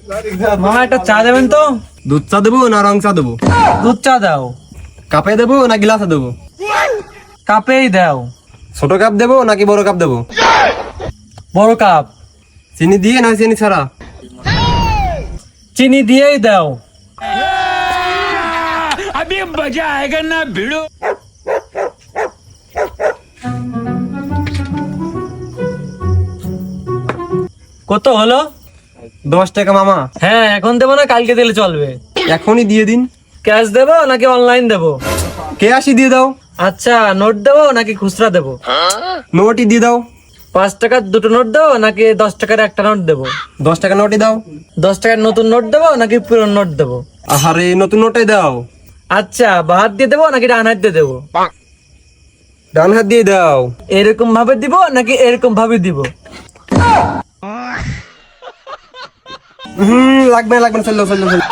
মামা একটা চা দেবেন তো। দুধ চা দেবো না রং চা দেবো? দুধ চা দাও। কাপে দেবো না গিলাসে দেবো? কাপেই দাও। ছোট কাপ দেবো নাকি বড় কাপ দেবো? বড় কাপ। চিনি দিয়ে না চিনি ছাড়া? চিনি দিয়েই দাও। अभी मजा आएगा ना भिड़ो। কত হলো? 10 টাকা মামা। হ্যাঁ, এখন দেবো না কালকে দিলে চলবে? এখনই দিয়ে দিন। ক্যাশ দেবো নাকি অনলাইন দেবো? ক্যাশই দিয়ে দাও। আচ্ছা, নোট দেবো নাকি খুচরা দেবো? নোটই দিয়ে দাও। 5 টাকার দুটো নোট দেবো নাকি 10 টাকার একটা নোট দেবো? 10 টাকা নোটই দাও। 10 টাকার নতুন নোট দেবো নাকি পুরনো নোট দেবো? আহারে নতুন নোটই দাও। আচ্ছা, বাঁ হাত দিয়ে দেবো নাকি ডান হাত দিয়ে দেবো? ডান হাত দিয়ে দাও। এরকম ভাবে দিব নাকি এরকম ভাবে দিব? লাগবে না চলো চলো চলো।